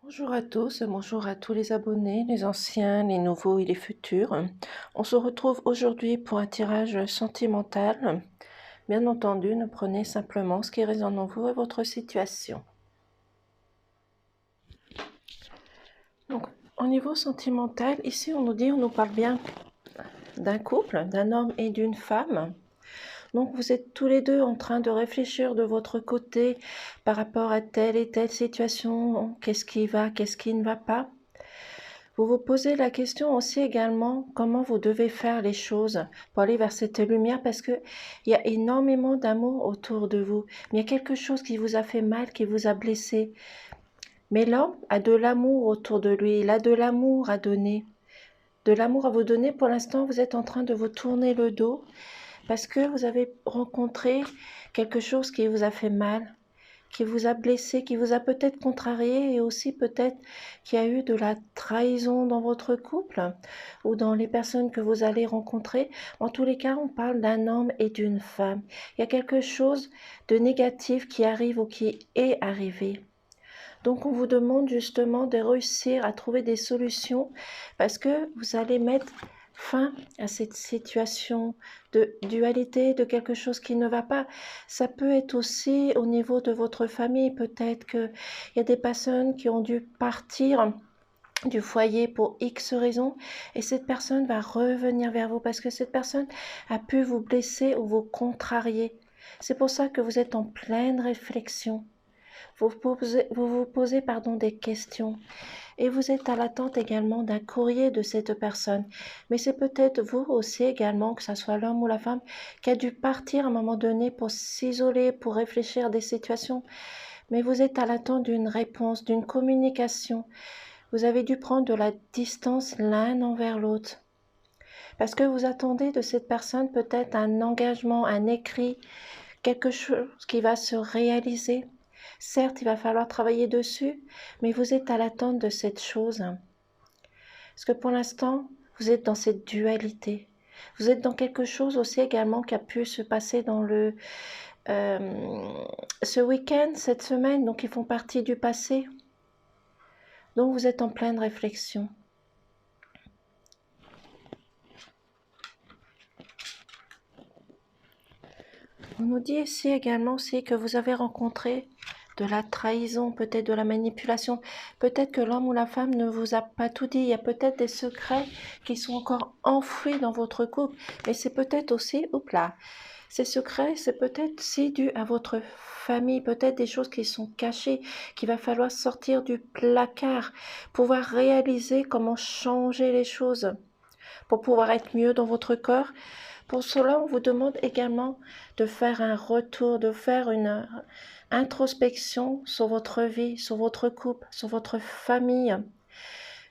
Bonjour à bonjour à tous les abonnés, les anciens, les nouveaux et les futurs. On se retrouve aujourd'hui pour un tirage sentimental. Bien entendu, ne prenez simplement ce qui résonne en vous et votre situation. Donc, au niveau sentimental, ici on nous parle bien d'un couple, d'un homme et d'une femme. Donc vous êtes tous les deux en train de réfléchir de votre côté par rapport à telle et telle situation, qu'est-ce qui va, qu'est-ce qui ne va pas. Vous vous posez la question aussi également comment vous devez faire les choses pour aller vers cette lumière parce que il y a énormément d'amour autour de vous. Mais il y a quelque chose qui vous a fait mal, qui vous a blessé. Mais l'homme a de l'amour autour de lui, il a de l'amour à donner. De l'amour à vous donner, pour l'instant, vous êtes en train de vous tourner le dos parce que vous avez rencontré quelque chose qui vous a fait mal, qui vous a blessé, qui vous a peut-être contrarié et aussi peut-être qu'il y a eu de la trahison dans votre couple ou dans les personnes que vous allez rencontrer. En tous les cas, on parle d'un homme et d'une femme. Il y a quelque chose de négatif qui arrive ou qui est arrivé. Donc on vous demande justement de réussir à trouver des solutions parce que vous allez mettre fin à cette situation de dualité, de quelque chose qui ne va pas. Ça peut être aussi au niveau de votre famille, peut-être qu'il y a des personnes qui ont dû partir du foyer pour X raisons et cette personne va revenir vers vous parce que cette personne a pu vous blesser ou vous contrarier. C'est pour ça que vous êtes en pleine réflexion. Vous vous posez des questions et vous êtes à l'attente également d'un courrier de cette personne. Mais c'est peut-être vous aussi également, que ce soit l'homme ou la femme, qui a dû partir à un moment donné pour s'isoler, pour réfléchir à des situations. Mais vous êtes à l'attente d'une réponse, d'une communication. Vous avez dû prendre de la distance l'un envers l'autre. Parce que vous attendez de cette personne peut-être un engagement, un écrit, quelque chose qui va se réaliser. Certes, il va falloir travailler dessus, mais vous êtes à l'attente de cette chose. Parce que pour l'instant, vous êtes dans cette dualité. Vous êtes dans quelque chose aussi également qui a pu se passer dans ce week-end, cette semaine, donc ils font partie du passé. Donc vous êtes en pleine réflexion. On nous dit ici également aussi que vous avez rencontré de la trahison, peut-être de la manipulation. Peut-être que l'homme ou la femme ne vous a pas tout dit. Il y a peut-être des secrets qui sont encore enfouis dans votre couple. Mais c'est peut-être aussi, oups là, ces secrets, c'est peut-être si dû à votre famille, peut-être des choses qui sont cachées, qu'il va falloir sortir du placard, pouvoir réaliser comment changer les choses pour pouvoir être mieux dans votre corps. Pour cela, on vous demande également de faire un retour, de faire une introspection sur votre vie, sur votre couple, sur votre famille.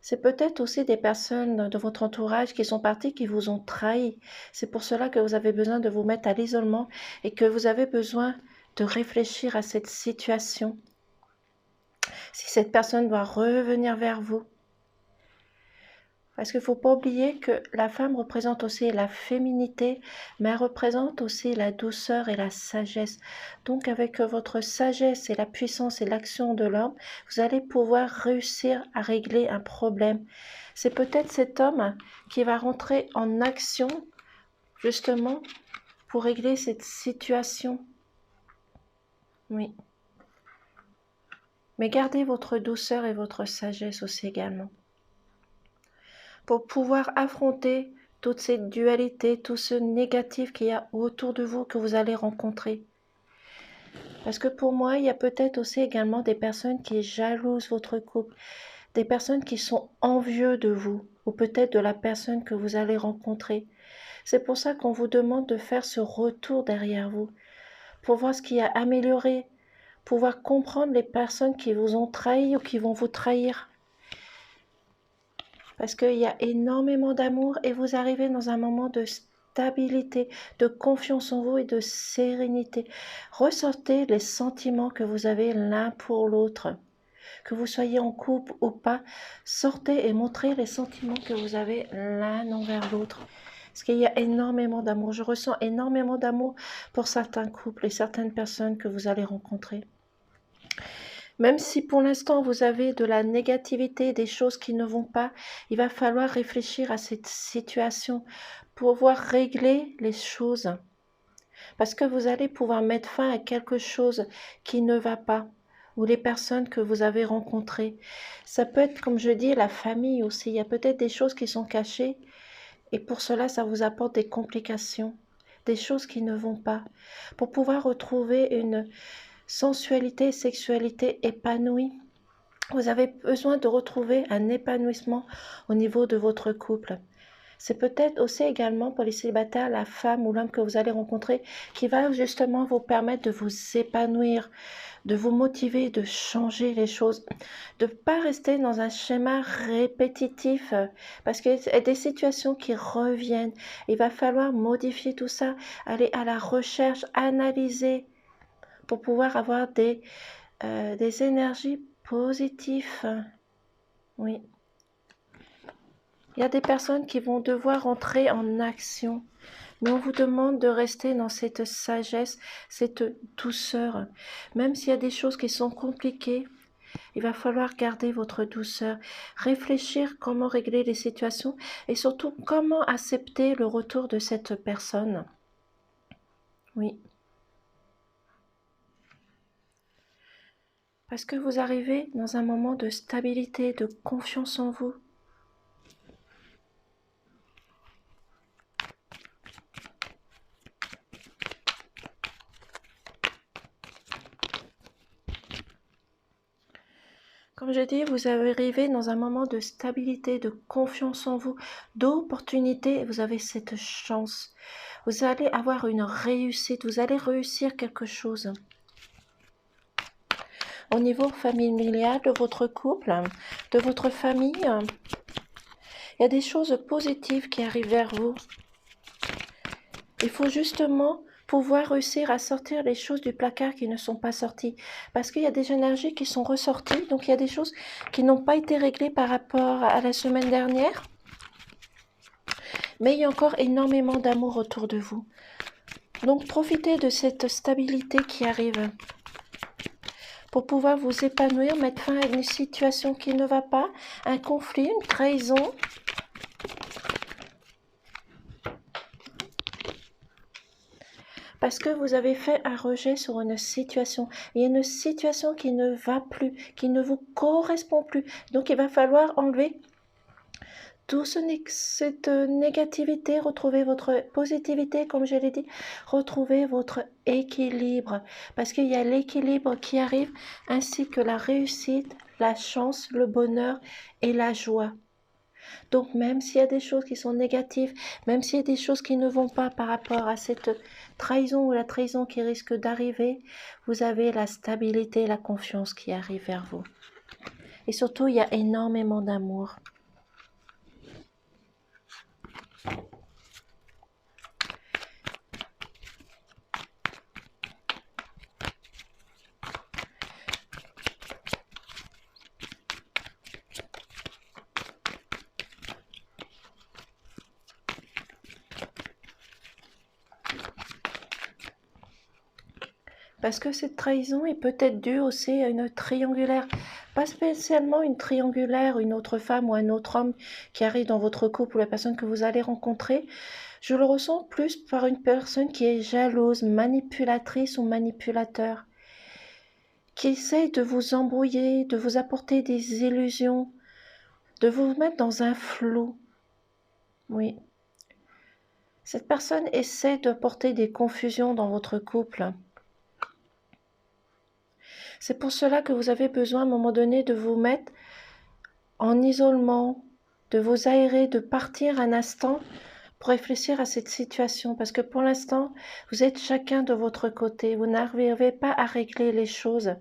C'est peut-être aussi des personnes de votre entourage qui sont parties, qui vous ont trahi. C'est pour cela que vous avez besoin de vous mettre à l'isolement et que vous avez besoin de réfléchir à cette situation. Si cette personne doit revenir vers vous, parce qu'il ne faut pas oublier que la femme représente aussi la féminité, mais elle représente aussi la douceur et la sagesse. Donc avec votre sagesse et la puissance et l'action de l'homme, vous allez pouvoir réussir à régler un problème. C'est peut-être cet homme qui va rentrer en action justement pour régler cette situation. Oui. Mais gardez votre douceur et votre sagesse aussi également, pour pouvoir affronter toute cette dualité, tout ce négatif qu'il y a autour de vous que vous allez rencontrer. Parce que pour moi, il y a peut-être aussi également des personnes qui jalousent votre couple, des personnes qui sont envieux de vous, ou peut-être de la personne que vous allez rencontrer. C'est pour ça qu'on vous demande de faire ce retour derrière vous, pour voir ce qui a amélioré, pouvoir comprendre les personnes qui vous ont trahi ou qui vont vous trahir. Parce qu'il y a énormément d'amour et vous arrivez dans un moment de stabilité, de confiance en vous et de sérénité. Ressortez les sentiments que vous avez l'un pour l'autre. Que vous soyez en couple ou pas, sortez et montrez les sentiments que vous avez l'un envers l'autre. Parce qu'il y a énormément d'amour. Je ressens énormément d'amour pour certains couples et certaines personnes que vous allez rencontrer. Même si pour l'instant vous avez de la négativité, des choses qui ne vont pas, il va falloir réfléchir à cette situation pour pouvoir régler les choses. Parce que vous allez pouvoir mettre fin à quelque chose qui ne va pas, ou les personnes que vous avez rencontrées. Ça peut être, comme je dis, la famille aussi. Il y a peut-être des choses qui sont cachées, et pour cela, ça vous apporte des complications, des choses qui ne vont pas. Pour pouvoir retrouver une sensualité et sexualité épanouie, vous avez besoin de retrouver un épanouissement au niveau de votre couple. C'est peut-être aussi également pour les célibataires, la femme ou l'homme que vous allez rencontrer qui va justement vous permettre de vous épanouir, de vous motiver, de changer les choses, de ne pas rester dans un schéma répétitif parce qu'il y a des situations qui reviennent. Il va falloir modifier tout ça, aller à la recherche, analyser pour pouvoir avoir des énergies positives. Oui. Il y a des personnes qui vont devoir entrer en action, mais on vous demande de rester dans cette sagesse, cette douceur. Même s'il y a des choses qui sont compliquées, il va falloir garder votre douceur, réfléchir comment régler les situations et surtout comment accepter le retour de cette personne. Oui. Parce que vous arrivez dans un moment de stabilité, de confiance en vous. Comme je dis, vous arrivez dans un moment de stabilité, de confiance en vous, d'opportunité. Vous avez cette chance. Vous allez avoir une réussite. Vous allez réussir quelque chose. Au niveau familial de votre couple, de votre famille, il y a des choses positives qui arrivent vers vous. Il faut justement pouvoir réussir à sortir les choses du placard qui ne sont pas sorties. Parce qu'il y a des énergies qui sont ressorties, donc il y a des choses qui n'ont pas été réglées par rapport à la semaine dernière. Mais il y a encore énormément d'amour autour de vous. Donc profitez de cette stabilité qui arrive pour pouvoir vous épanouir, mettre fin à une situation qui ne va pas, un conflit, une trahison. Parce que vous avez fait un rejet sur une situation. Il y a une situation qui ne va plus, qui ne vous correspond plus. Donc il va falloir enlever toute cette négativité, retrouver votre positivité, comme je l'ai dit, retrouver votre équilibre. Parce qu'il y a l'équilibre qui arrive, ainsi que la réussite, la chance, le bonheur et la joie. Donc même s'il y a des choses qui sont négatives, même s'il y a des choses qui ne vont pas par rapport à cette trahison ou la trahison qui risque d'arriver, vous avez la stabilité et la confiance qui arrive vers vous. Et surtout, il y a énormément d'amour. Parce que cette trahison est peut-être due aussi à une triangulaire. Pas spécialement une triangulaire, une autre femme ou un autre homme qui arrive dans votre couple ou la personne que vous allez rencontrer. Je le ressens plus par une personne qui est jalouse, manipulatrice ou manipulateur, qui essaye de vous embrouiller, de vous apporter des illusions, de vous mettre dans un flou. Oui. Cette personne essaie d'apporter des confusions dans votre couple. C'est pour cela que vous avez besoin à un moment donné de vous mettre en isolement, de vous aérer, de partir un instant pour réfléchir à cette situation. Parce que pour l'instant, vous êtes chacun de votre côté. Vous n'arrivez pas à régler les choses.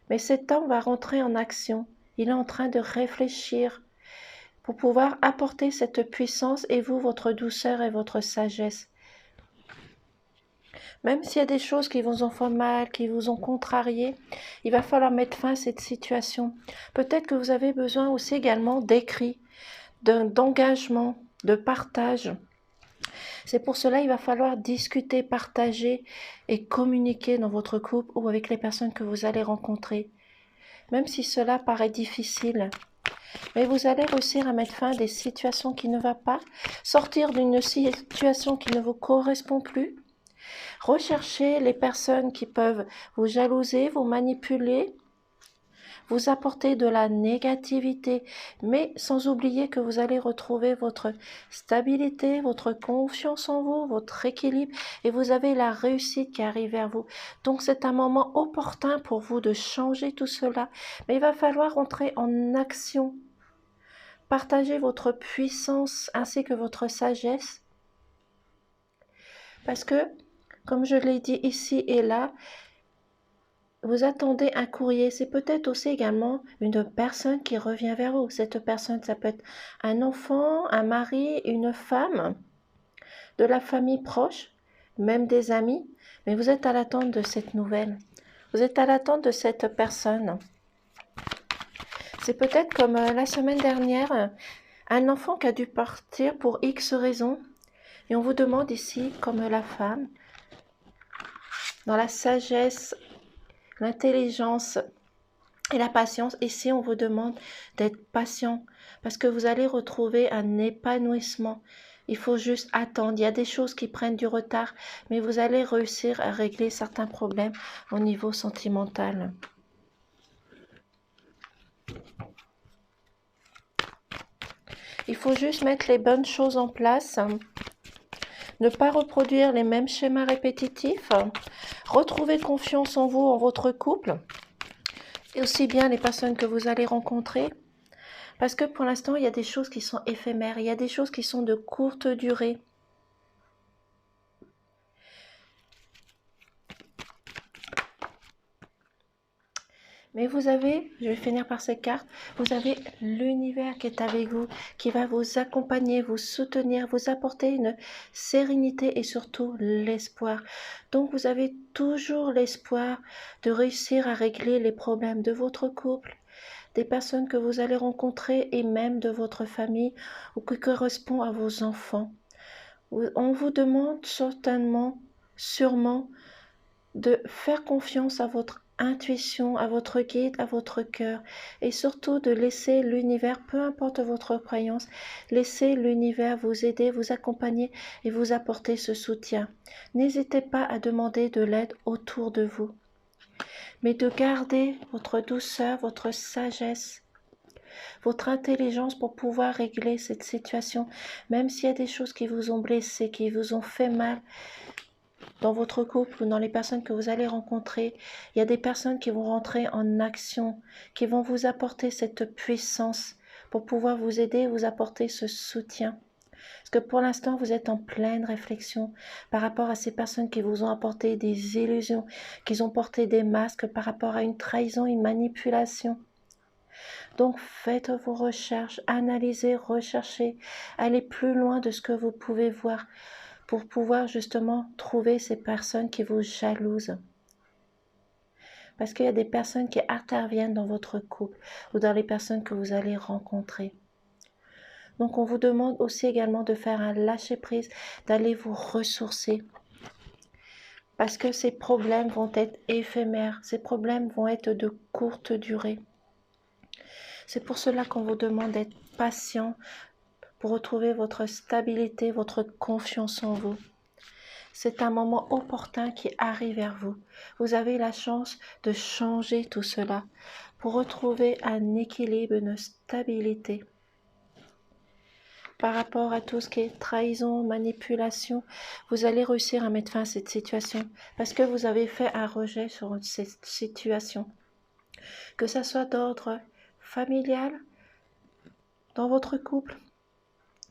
Mais cet homme va rentrer en action. Il est en train de réfléchir pour pouvoir apporter cette puissance et vous, votre douceur et votre sagesse. Même s'il y a des choses qui vous ont fait mal, qui vous ont contrarié, il va falloir mettre fin à cette situation. Peut-être que vous avez besoin aussi également d'écrit, d'engagement, de partage. C'est pour cela qu'il va falloir discuter, partager et communiquer dans votre couple ou avec les personnes que vous allez rencontrer. même si cela paraît difficile. Mais vous allez réussir à mettre fin à des situations qui ne vont pas, sortir d'une situation qui ne vous correspond plus, rechercher les personnes qui peuvent vous jalouser, vous manipuler, vous apporter de la négativité, mais sans oublier que vous allez retrouver votre stabilité, votre confiance en vous, votre équilibre, et vous avez la réussite qui arrive vers vous. Donc c'est un moment opportun pour vous de changer tout cela, mais il va falloir entrer en action. Partagez votre puissance ainsi que votre sagesse, parce que, comme je l'ai dit ici et là, vous attendez un courrier. C'est peut-être aussi également une personne qui revient vers vous. Cette personne, ça peut être un enfant, un mari, une femme, de la famille proche, même des amis, mais vous êtes à l'attente de cette nouvelle. Vous êtes à l'attente de cette personne. C'est peut-être comme la semaine dernière, un enfant qui a dû partir pour X raisons, et on vous demande ici, comme la femme, dans la sagesse, l'intelligence et la patience, ici on vous demande d'être patient, parce que vous allez retrouver un épanouissement. Il faut juste attendre. Il y a des choses qui prennent du retard, mais vous allez réussir à régler certains problèmes au niveau sentimental. Il faut juste mettre les bonnes choses en place. Ne pas reproduire les mêmes schémas répétitifs. Retrouver confiance en vous, en votre couple. Et aussi bien les personnes que vous allez rencontrer. Parce que pour l'instant, il y a des choses qui sont éphémères. Il y a des choses qui sont de courte durée. Mais vous avez, je vais finir par cette carte, vous avez l'univers qui est avec vous, qui va vous accompagner, vous soutenir, vous apporter une sérénité et surtout l'espoir. Donc vous avez toujours l'espoir de réussir à régler les problèmes de votre couple, des personnes que vous allez rencontrer et même de votre famille ou qui correspond à vos enfants. On vous demande certainement, sûrement, de faire confiance à votre intuition, à votre guide, à votre cœur, et surtout de laisser l'univers, peu importe votre croyance, laisser l'univers vous aider, vous accompagner et vous apporter ce soutien. N'hésitez pas à demander de l'aide autour de vous, mais de garder votre douceur, votre sagesse, votre intelligence pour pouvoir régler cette situation, même s'il y a des choses qui vous ont blessé, qui vous ont fait mal, dans votre couple ou dans les personnes que vous allez rencontrer, il y a des personnes qui vont rentrer en action, qui vont vous apporter cette puissance pour pouvoir vous aider, vous apporter ce soutien. Parce que pour l'instant, vous êtes en pleine réflexion par rapport à ces personnes qui vous ont apporté des illusions, qui ont porté des masques par rapport à une trahison, une manipulation. Donc faites vos recherches, analysez, recherchez, allez plus loin de ce que vous pouvez voir, pour pouvoir justement trouver ces personnes qui vous jalousent. Parce qu'il y a des personnes qui interviennent dans votre couple ou dans les personnes que vous allez rencontrer. Donc on vous demande aussi également de faire un lâcher-prise, d'aller vous ressourcer. Parce que ces problèmes vont être éphémères, ces problèmes vont être de courte durée. C'est pour cela qu'on vous demande d'être patient pour retrouver votre stabilité, votre confiance en vous. C'est un moment opportun qui arrive vers vous. Vous avez la chance de changer tout cela pour retrouver un équilibre, une stabilité. Par rapport à tout ce qui est trahison, manipulation, vous allez réussir à mettre fin à cette situation parce que vous avez fait un rejet sur cette situation. Que ça soit d'ordre familial, dans votre couple,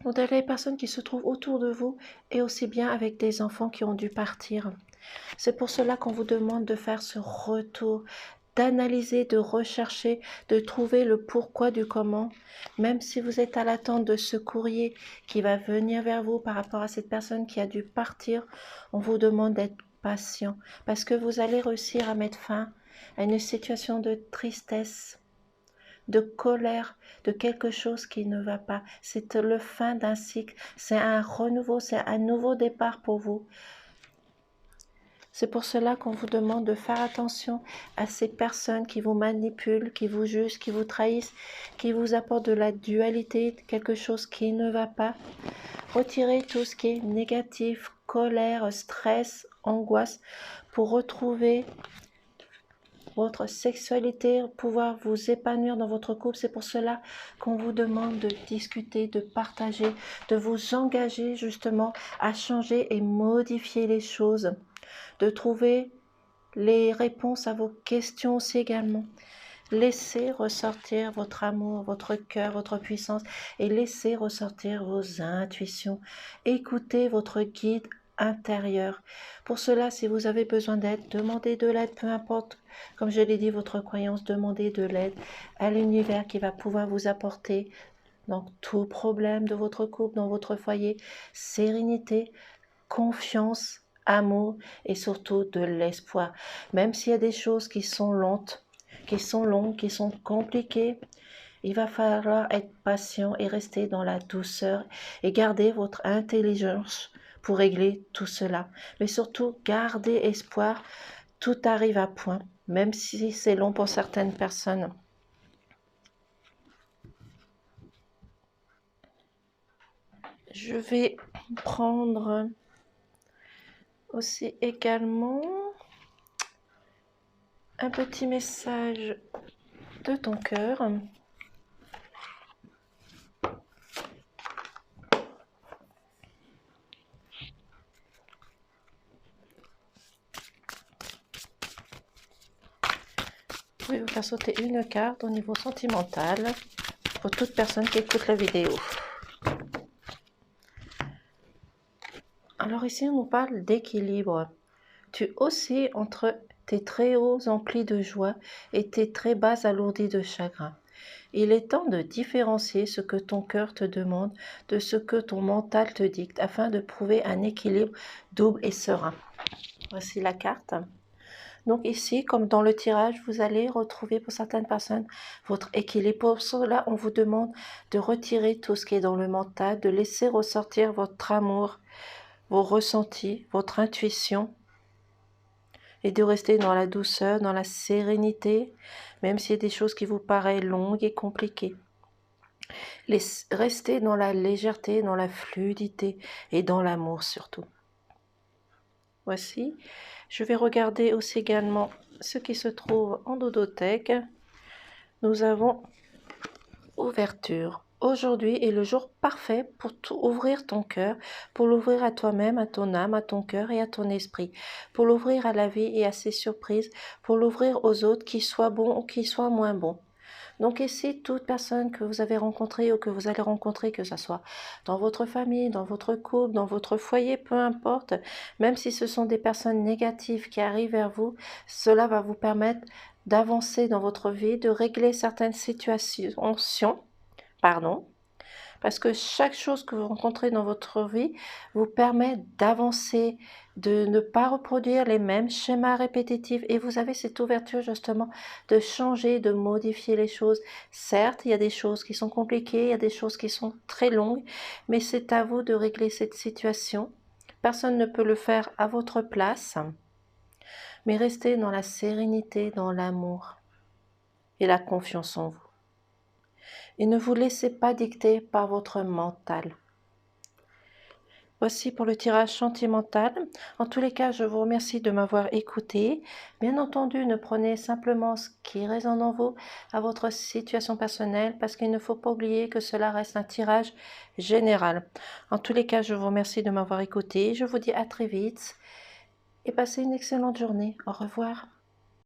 ou dans les personnes qui se trouvent autour de vous, et aussi bien avec des enfants qui ont dû partir. C'est pour cela qu'on vous demande de faire ce retour, d'analyser, de rechercher, de trouver le pourquoi du comment, même si vous êtes à l'attente de ce courrier qui va venir vers vous par rapport à cette personne qui a dû partir. On vous demande d'être patient parce que vous allez réussir à mettre fin à une situation de tristesse, de colère, de quelque chose qui ne va pas. C'est le fin d'un cycle, c'est un renouveau, c'est un nouveau départ pour vous. C'est pour cela qu'on vous demande de faire attention à ces personnes qui vous manipulent, qui vous jugent, qui vous trahissent, qui vous apportent de la dualité, quelque chose qui ne va pas. Retirez tout ce qui est négatif, colère, stress, angoisse, pour retrouver votre sexualité, pouvoir vous épanouir dans votre couple. C'est pour cela qu'on vous demande de discuter, de partager, de vous engager justement à changer et modifier les choses, de trouver les réponses à vos questions aussi également. Laissez ressortir votre amour, votre cœur, votre puissance et laissez ressortir vos intuitions. Écoutez votre guide intérieur. Pour cela, si vous avez besoin d'aide, demandez de l'aide, peu importe, comme je l'ai dit, votre croyance, demandez de l'aide à l'univers qui va pouvoir vous apporter dans tout problème de votre couple, dans votre foyer, sérénité, confiance, amour et surtout de l'espoir. Même s'il y a des choses qui sont lentes, qui sont longues, qui sont compliquées, il va falloir être patient et rester dans la douceur et garder votre intelligence pour régler tout cela. Mais surtout, gardez espoir, tout arrive à point, même si c'est long pour certaines personnes. Je vais prendre aussi également un petit message de ton cœur. Vous pouvez vous faire sauter une carte au niveau sentimental pour toute personne qui écoute la vidéo. Alors ici, on nous parle d'équilibre. Tu oscilles entre tes très hauts emplis de joie et tes très bas alourdis de chagrin. Il est temps de différencier ce que ton cœur te demande de ce que ton mental te dicte afin de trouver un équilibre double et serein. Voici la carte. Donc ici, comme dans le tirage, vous allez retrouver pour certaines personnes votre équilibre. Pour cela, on vous demande de retirer tout ce qui est dans le mental, de laisser ressortir votre amour, vos ressentis, votre intuition et de rester dans la douceur, dans la sérénité, même s'il y a des choses qui vous paraissent longues et compliquées. Restez dans la légèreté, dans la fluidité et dans l'amour surtout. Voici. Je vais regarder aussi également ce qui se trouve en dodothèque. Nous avons ouverture. Aujourd'hui est le jour parfait pour ouvrir ton cœur, pour l'ouvrir à toi-même, à ton âme, à ton cœur et à ton esprit, pour l'ouvrir à la vie et à ses surprises, pour l'ouvrir aux autres, qu'ils soient bons ou qu'ils soient moins bons. Donc ici, toute personne que vous avez rencontrée ou que vous allez rencontrer, que ce soit dans votre famille, dans votre couple, dans votre foyer, peu importe, même si ce sont des personnes négatives qui arrivent vers vous, cela va vous permettre d'avancer dans votre vie, de régler certaines situations, parce que chaque chose que vous rencontrez dans votre vie vous permet d'avancer, de ne pas reproduire les mêmes schémas répétitifs et vous avez cette ouverture justement de changer, de modifier les choses. Certes, il y a des choses qui sont compliquées, il y a des choses qui sont très longues, mais c'est à vous de régler cette situation. Personne ne peut le faire à votre place, mais restez dans la sérénité, dans l'amour et la confiance en vous. Et ne vous laissez pas dicter par votre mental. Voici pour le tirage sentimental. En tous les cas, je vous remercie de m'avoir écouté. Bien entendu, ne prenez simplement ce qui résonne en vous à votre situation personnelle parce qu'il ne faut pas oublier que cela reste un tirage général. En tous les cas, je vous remercie de m'avoir écouté. Je vous dis à très vite et passez une excellente journée. Au revoir.